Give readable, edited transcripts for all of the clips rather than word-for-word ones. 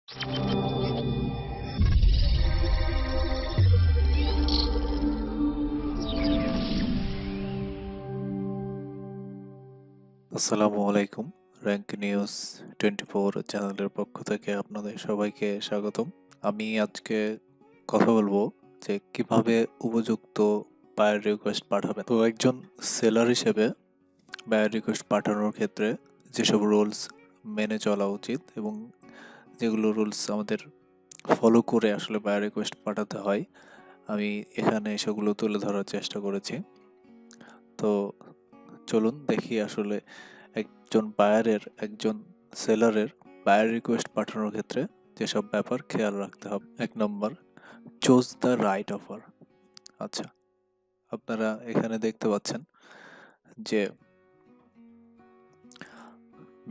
আসসালামু আলাইকুম। Rank news 24 চ্যানেলের পক্ষ থেকে আপনাদের সবাইকে স্বাগতম। আমি আজকে কথা বলবো যে কিভাবে উপযুক্ত বায়ার রিকোয়েস্ট পাঠাবেন। তো একজন সেলার হিসেবে বায়ার রিকোয়েস্ট পাঠানোর ক্ষেত্রে যেসব রুলস মেনে চলা উচিত এবং যেগুলো রুলস আমাদের ফলো করে আসলে বায়ার রিকোয়েস্ট পাঠাতে হয়, আমি এখানে সেগুলো তুলে ধরার চেষ্টা করেছি। তো চলুন দেখি আসলে একজন সেলারের বায়ার রিকোয়েস্ট পাঠানোর ক্ষেত্রে যেসব ব্যাপার খেয়াল রাখতে হবে। 1 নম্বর, চুজ দ্য রাইট অফার। আচ্ছা, আপনারা এখানে দেখতে পাচ্ছেন যে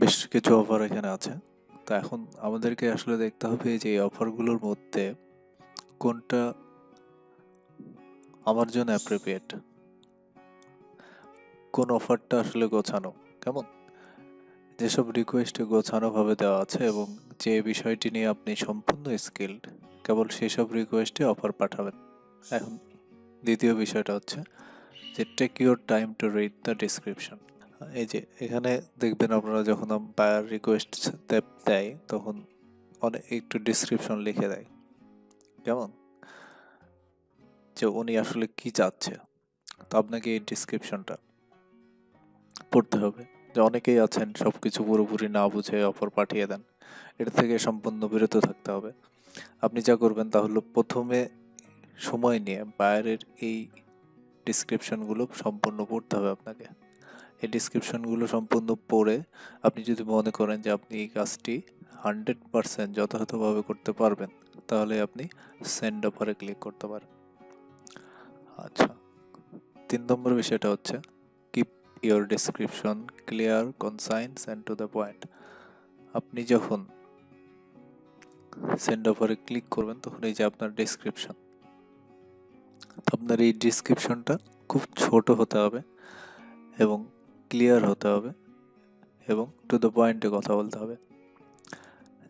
বেশ কিছু অফার এখানে আছে। তো এখন আমাদেরকে আসলে দেখতে হবে যে এই অফারগুলোর মধ্যে কোনটা আমার জন্য অ্যাপ্রোপ্রিয়েট, কোন অফারটা আসলে গোছানো। কেমন, যেসব রিকোয়েস্টে গোছানোভাবে দেওয়া আছে এবং যে বিষয়টি নিয়ে আপনি সম্পূর্ণ স্কিলড, কেবল সেসব রিকোয়েস্টে অফার পাঠাবেন। এখন দ্বিতীয় বিষয়টা হচ্ছে যে take your time to read the description. এই যে এখানে দেখবেন আপনারা যখন বায়ার রিকোয়েস্ট দেয় তখন অনেক একটু ডিসক্রিপশন লিখে দেয়। কেমন, যে উনি আসলে কি চাচ্ছে। তো আপনাকে এই ডিসক্রিপশনটা পড়তে হবে। যে অনেকেই আছেন সবকিছু পুরোপুরি না বুঝে অফার পাঠিয়ে দেন, এটা থেকে সম্পূর্ণ বিরত থাকতে হবে। আপনি যা করবেন তা হলো প্রথমে সময় নিয়ে বায়ারের এই ডিসক্রিপশনগুলো সম্পূর্ণ পড়তে হবে আপনাকে। এই ডিসক্রিপশনগুলো সম্পূর্ণ পড়ে আপনি যদি মনে করেন যে আপনি এই কাজটি 100% যথাযথভাবে করতে পারবেন, তাহলে আপনি সেন্ড অফারে ক্লিক করতে পারেন। আচ্ছা, 3 নম্বর বিষয়টা হচ্ছে keep your description clear, concise and to the point. আপনি যখন সেন্ড অফারে ক্লিক করবেন তখন এই যে আপনার ডিসক্রিপশন, আপনার এই ডিসক্রিপশনটা খুব ছোট হতে হবে এবং ক্লিয়ার হতে হবে এবং টু দ্য পয়েন্টে কথা বলতে হবে।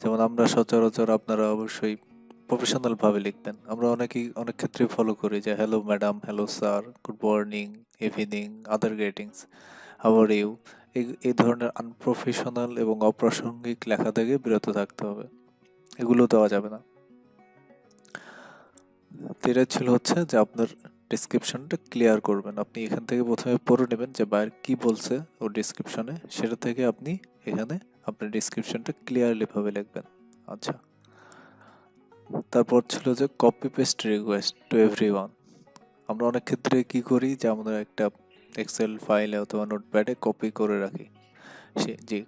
যেমন আমরা সচরাচর, আপনারা অবশ্যই প্রফেশনালভাবে লিখবেন। আমরা অনেক ক্ষেত্রে ফলো করি যে hello madam, hello sir, good morning, evening, other greetings, how are you. এই ধরনের আনপ্রফেশনাল এবং অপ্রাসঙ্গিক লেখা থেকে বিরত থাকতে হবে, এগুলো দেওয়া যাবে না। এটা ছিল হচ্ছে যে আপনার ডিসক্রিপশনটা ক্লিয়ার করবেন। আপনি এখান থেকে প্রথমে পড়ে নেবেন যে বায়ার কি বলছে ও ডিসক্রিপশনে, সেটা থেকে আপনি এখানে আপনার ডিসক্রিপশনটা ক্লিয়ারলি ভাবে লিখবেন। আচ্ছা, তারপর ছিল যে copy paste request to everyone. আমরা অনেক ক্ষেত্রে কি করি যে আমরা একটা এক্সেল ফাইলে অথবা নোটপ্যাডে কপি করে রাখি।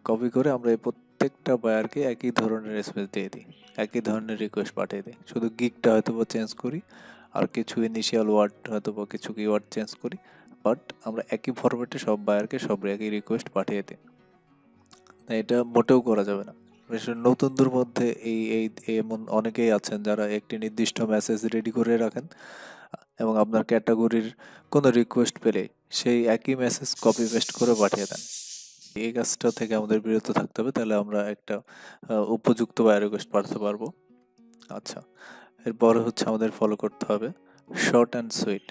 কপি করে আমরা এই প্রত্যেকটা বায়ারকে একই ধরনের এসএমএস দিয়ে দিই, একই ধরনের রিকোয়েস্ট পাঠিয়ে দিই। শুধু গিকটা হয়তো বা চেঞ্জ করি আর কিছু ইনিশিয়াল ওয়ার্ড হয়তো বা কিছু কিওয়ার্ড চেঞ্জ করি, বাট আমরা একই ফরম্যাটে সব বায়ারকে সব একই রিকোয়েস্ট পাঠিয়ে দিই। এটা মোটেও করা যাবে না। বিশেষ করে নতুনদের মধ্যে এই এই এমন অনেকেই আছেন যারা একটি নির্দিষ্ট মেসেজ রেডি করে রাখেন এবং আপনার ক্যাটাগরির কোনো রিকোয়েস্ট পেলে সেই একই মেসেজ কপি পেস্ট করে পাঠিয়ে দেন। এই কাজটা থেকে আমাদের বিরত থাকতে হবে, তাহলে আমরা একটা উপযুক্ত বায়ার রিকোয়েস্ট পাঠাতে পারবো। আচ্ছা, এরপরে হচ্ছে আমাদের ফলো করতে হবে শর্ট অ্যান্ড সুইট।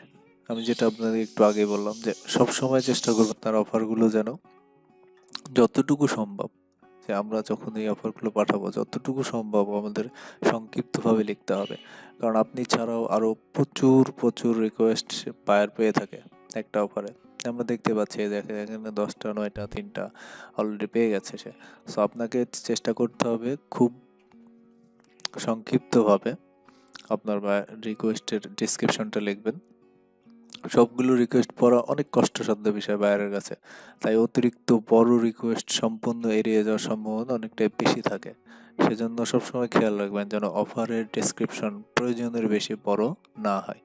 আমি যেটা আপনাদের একটু আগেই বললাম যে সব সময় চেষ্টা করবেন তার অফারগুলো যেন যতটুকু সম্ভব, যে আমরা যখন এই অফারগুলো পাঠাবো যতটুকু সম্ভব আমাদের সংক্ষিপ্তভাবে লিখতে হবে। কারণ আপনি ছাড়াও আরও প্রচুর প্রচুর রিকোয়েস্ট বায়ার পেয়ে থাকে একটা অফারে। আমরা দেখতে পাচ্ছি, দেখে এখানে 10টা 9টা 3টা অলরেডি পেয়ে গেছে সে। সো আপনাকে চেষ্টা করতে হবে খুব সংক্ষিপ্তভাবে আপনার রিকোয়েস্টের ডিসক্রিপশনটা লিখবেন। সবগুলো রিকোয়েস্ট পড়া অনেক কষ্টসাধ্য বিষয় বায়ারের কাছে, তাই অতিরিক্ত বড় রিকোয়েস্ট সম্পূর্ণ এড়িয়ে যাওয়ার সম্ভাবনা অনেকটাই বেশি থাকে। সেজন্য সবসময় খেয়াল রাখবেন যেন অফারের ডেসক্রিপশন প্রয়োজনের বেশি বড় না হয়।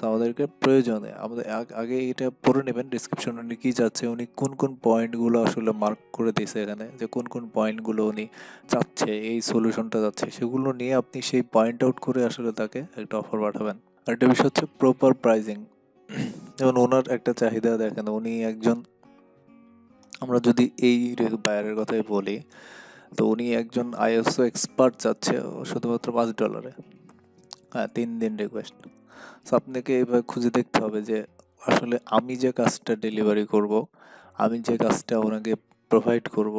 আমাদেরকে প্রয়োজনে আমাদের আগে এটা পড়ে নেবেন ডিসক্রিপশন উনি কী চাচ্ছে, উনি কোন কোন পয়েন্টগুলো আসলে মার্ক করে দিয়েছে এখানে, যে কোন কোন পয়েন্টগুলো উনি চাচ্ছে, এই সলিউশনটা চাচ্ছে, সেগুলো নিয়ে আপনি সেই পয়েন্ট আউট করে আসলে তাকে একটা অফার পাঠাবেন। আরেকটা বিষয় হচ্ছে প্রপার প্রাইজিং। যেমন ওনার একটা চাহিদা দেখেন, উনি একজন, আমরা যদি এই বায়ারের কথাই বলি, তো উনি একজন আইএসও এক্সপার্ট চাচ্ছে শুধুমাত্র $5। হ্যাঁ, 3 দিন রিকোয়েস্ট। সো আপনাকে এবার খুঁজে দেখতে হবে যে আসলে আমি যে কাজটা ডেলিভারি করব, আমি যে কাজটা ওনাকে প্রোভাইড করব,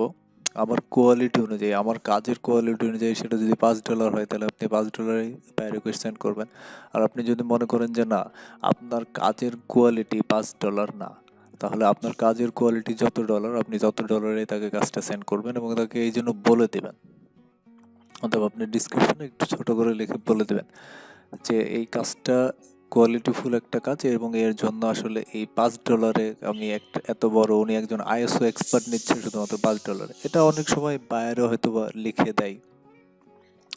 আমার কোয়ালিটি অনুযায়ী, আমার কাজের কোয়ালিটি অনুযায়ী সেটা যদি $5 হয়, তাহলে আপনি $5 বাই রিকোয়েস্ট সেন্ড করবেন। আর আপনি যদি মনে করেন যে না, আপনার কাজের কোয়ালিটি $5 না, তাহলে আপনার কাজের কোয়ালিটি যত ডলার, আপনি তত ডলারে তাকে কাজটা সেন্ড করবেন এবং তাকে এই জন্য বলে দেবেন, অথবা আপনি ডিসক্রিপশনে একটু ছোট করে লিখে বলে দেবেন যে এই কাজটা কোয়ালিটিফুল একটা কাজ এবং এর জন্য আসলে এই $5 আমি একটা এত বড়, উনি একজন আইএসও এক্সপার্ট নিচ্ছে শুধুমাত্র $5। এটা অনেক সময় বায়ারও হয়তো বা লিখে দেয়।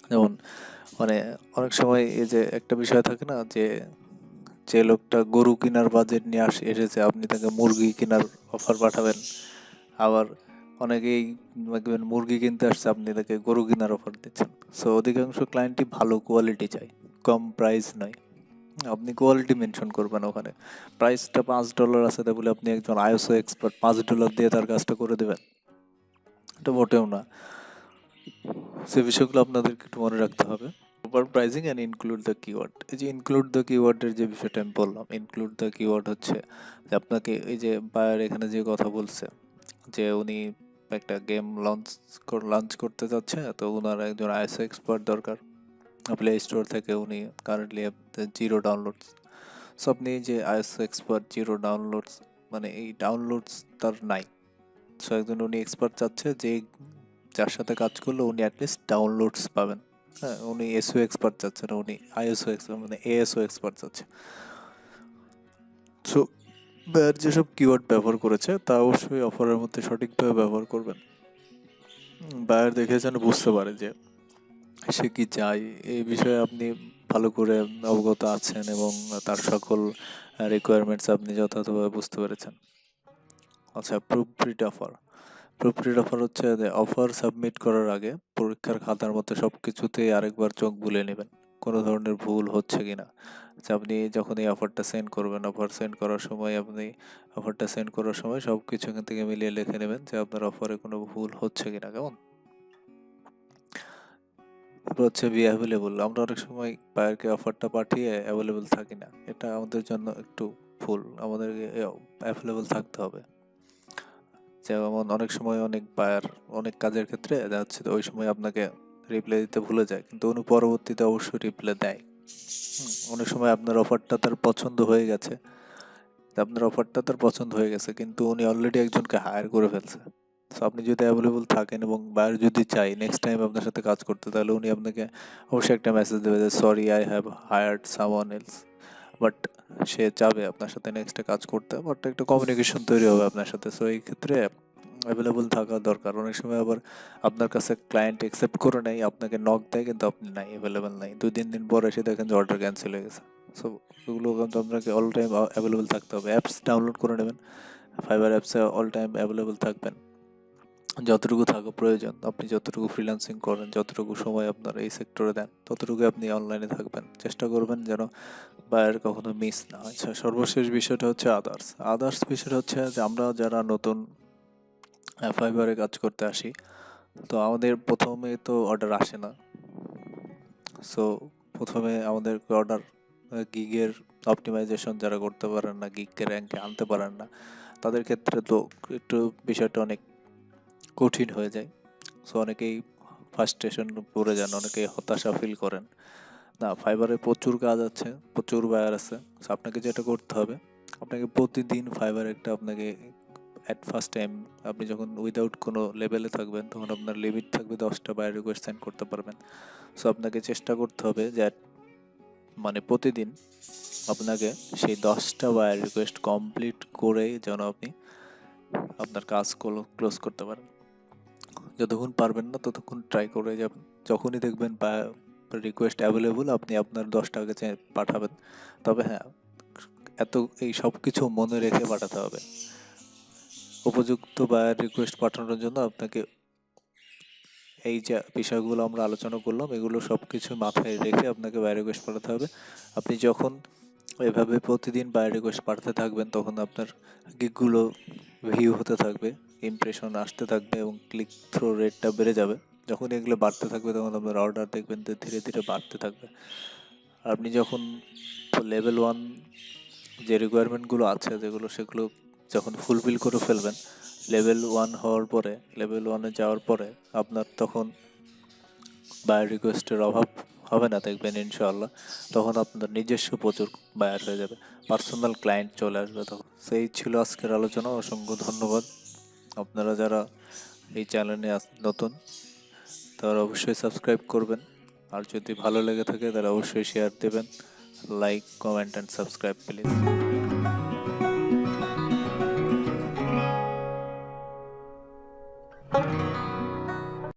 যেমন মানে অনেক সময় এই যে একটা বিষয় থাকে না, যে যে লোকটা গরু কেনার বাজেট নিয়ে এসেছে, আপনি তাকে মুরগি কেনার অফার পাঠাবেন। আবার অনেকেই দেখবেন মুরগি কিনতে আসছে, আপনি তাকে গরু কেনার অফার দিচ্ছেন। সো অধিকাংশ ক্লায়েন্টই ভালো কোয়ালিটি চায়, কম প্রাইস নয়। আপনি কোয়ালিটি মেনশন করবেন ওখানে। প্রাইসটা $5 আছে তাই বলে আপনি একজন আইএসও এক্সপার্ট $5 দিয়ে তার কাজটা করে দেবেন, এটা মোটেও না। সে বিষয়গুলো আপনাদেরকে একটু মনে রাখতে হবে। Proper pricing and include the keyword. এই যে ইনক্লুড দ্য কিওয়ার্ডের যে বিষয়টা আমি বললাম, ইনক্লুড দ্য কিওয়ার্ড হচ্ছে যে আপনাকে এই যে বায়ার এখানে যে কথা বলছে যে উনি একটা গেম লঞ্চ করতে যাচ্ছে, তো ওনার একজন আইএসও এক্সপার্ট দরকার। প্লে স্টোর থেকে উনি কারেন্টলি 0 ডাউনলোডস। সো আপনি যে আইএসও এক্সপার্ট 0 ডাউনলোডস, মানে এই ডাউনলোডস তার নাই। সো একজন উনি এক্সপার্ট চাচ্ছে যে যার সাথে কাজ করলে উনি অ্যাটলিস্ট ডাউনলোডস পাবেন। হ্যাঁ, উনি এসইও এক্সপার্ট চাচ্ছে না, উনি আইএসও এক্সপার্ট মানে এএসও এক্সপার্ট চাচ্ছে। সো বায়ার যেসব কিওয়ার্ড ব্যবহার করেছে তা অবশ্যই অফারের মধ্যে সঠিকভাবে ব্যবহার করবেন। বায়ার দেখে যেন বুঝতে পারে যে সে কি চায়, এই বিষয়ে আপনি ভালো করে অবগত আছেন এবং তার সকল রিকোয়ারমেন্টস আপনি যথাযথভাবে বুঝতে পেরেছেন। আচ্ছা, প্রুফরিড অফার। প্রুফরিড অফার হচ্ছে যে অফার সাবমিট করার আগে পরীক্ষার খাতার মধ্যে সব কিছুতেই আরেকবার চোখ বুলে নেবেন কোনো ধরনের ভুল হচ্ছে কিনা। যে আপনি যখন এই অফারটা সেন্ড করবেন, অফারটা সেন্ড করার সময় সব কিছু এখান থেকে মিলিয়ে লিখে নেবেন যে আপনার অফারে কোনো ভুল হচ্ছে কিনা। কেমন? তারপর হচ্ছে বি অ্যাভেলেবল। আমরা অনেক সময় বায়ারকে অফারটা পাঠিয়ে অ্যাভেলেবল থাকি না, এটা আমাদের জন্য একটু ভুল। আমাদেরকে অ্যাভেলেবল থাকতে হবে। যেমন অনেক সময় অনেক বায়ার অনেক কাজের ক্ষেত্রে দেখা যাচ্ছে ওই সময় আপনাকে রিপ্লাই দিতে ভুলে যায়, কিন্তু উনি পরবর্তীতে অবশ্যই রিপ্লাই দেয়। অনেক সময় আপনার অফারটা তার পছন্দ হয়ে গেছে, কিন্তু উনি অলরেডি একজনকে হায়ার করে ফেলছে। সো আপনি যদি অ্যাভেলেবল থাকেন এবং বায়ার যদি চাই নেক্সট টাইম আপনার সাথে কাজ করতে, তাহলে উনি আপনাকে অবশ্যই একটা মেসেজ দেবে যে sorry, I have hired someone else. But সে চাবে আপনার সাথে নেক্সটে কাজ করতে, বাট একটা কমিউনিকেশন তৈরি হবে আপনার সাথে। সো এই ক্ষেত্রে অ্যাভেলেবল থাকা দরকার। অনেক সময় আবার আপনার কাছে ক্লায়েন্ট অ্যাকসেপ্ট করে নেয়, আপনাকে নক দেয়, কিন্তু আপনি নাই, অ্যাভেলেবল নাই, 2-3 দিন পর এসে দেখেন যে অর্ডার ক্যান্সেল হয়ে গেছে। সো এগুলো কিন্তু আপনাকে অল টাইম অ্যাভেলেবল থাকতে হবে। অ্যাপস ডাউনলোড করে নেবেন, ফাইবার অ্যাপসে অল টাইম অ্যাভেলেবল থাকবেন। যতটুকু থাকা প্রয়োজন, আপনি যতটুকু ফ্রিল্যান্সিং করেন, যতটুকু সময় আপনার এই সেক্টরে দেন, ততটুকু আপনি অনলাইনে থাকবেন। চেষ্টা করবেন যেন বায়ার কখনো মিস না হয়। আচ্ছা, সর্বশেষ বিষয়টা হচ্ছে আদার্স বিষয়টা হচ্ছে যে আমরা যারা নতুন ফাইবারে কাজ করতে আসি, তো আমাদের প্রথমে তো অর্ডার আসে না। সো প্রথমে আমাদেরকে অর্ডার গিগের অপটিমাইজেশন যারা করতে পারেন না, গিগকে র্যাঙ্কে আনতে পারেন না, তাদের ক্ষেত্রে তো একটু বিষয়টা অনেক কঠিন হয়ে যায়। সো অনেকেই ফার্স্ট্রেশন পড়ে যান, অনেকেই হতাশা ফিল করেন। না, ফাইবারে প্রচুর কাজ আছে, প্রচুর বায়ার আছে। সো আপনাকে যেটা করতে হবে, আপনাকে প্রতিদিন ফাইবার একটা আপনাকে অ্যাট ফার্স্ট টাইম, আপনি যখন উইদাউট কোনো লেভেলে থাকবেন তখন আপনার লিমিট থাকবে 10টা বায়ার রিকোয়েস্ট সেন্ড করতে পারবেন। সো আপনাকে চেষ্টা করতে হবে যে মানে প্রতিদিন আপনাকে সেই 10টা বায়ার রিকোয়েস্ট কমপ্লিট করেই যেন আপনি আপনার কাজ ক্লোজ করতে পারেন। যতক্ষণ পারবেন না ততক্ষণ ট্রাই করে যাবেন। যখনই দেখবেন রিকোয়েস্ট অ্যাভেলেবল, আপনি আপনার 10টাকে পাঠাবেন। তবে হ্যাঁ, এই সব কিছু মনে রেখে পাঠাতে হবে। উপযুক্ত বায়ার রিকোয়েস্ট পাঠানোর জন্য আপনাকে এই যে বিষয়গুলো আমরা আলোচনা করলাম, এগুলো সব কিছু মাথায় রেখে আপনাকে বায়ার রিকোয়েস্ট পাঠাতে হবে। আপনি যখন এভাবে প্রতিদিন বায়ার রিকোয়েস্ট পাঠাতে থাকবেন, তখন আপনার গিগগুলো ভিউ হতে থাকবে, ইমপ্রেশন আসতে থাকবে এবং ক্লিক থ্রো রেটটা বেড়ে যাবে। যখন এগুলো বাড়তে থাকবে তখন আপনার অর্ডার দেখবেন যে ধীরে ধীরে বাড়তে থাকবে। আপনি যখন লেভেল 1 যে রিকোয়ারমেন্টগুলো আছে সেগুলো যখন ফুলফিল করে ফেলবেন, লেভেল 1 হওয়ার পরে, লেভেল 1-এ যাওয়ার পরে আপনার তখন বায়ার রিকোয়েস্টের অভাব হবে না দেখবেন ইনশাআল্লাহ। তখন আপনার নিজস্ব প্রচুর বায়ার হয়ে যাবে, পার্সোনাল ক্লায়েন্ট চলে আসবে তখন। সেই ছিল আজকের আলোচনা। অসংখ্য ধন্যবাদ। আপনারা যারা এই চ্যানেলে নতুন তারা অবশ্যই সাবস্ক্রাইব করবেন, আর যদি ভালো লেগে থাকে তাহলে অবশ্যই শেয়ার দেবেন। Like, comment and subscribe please.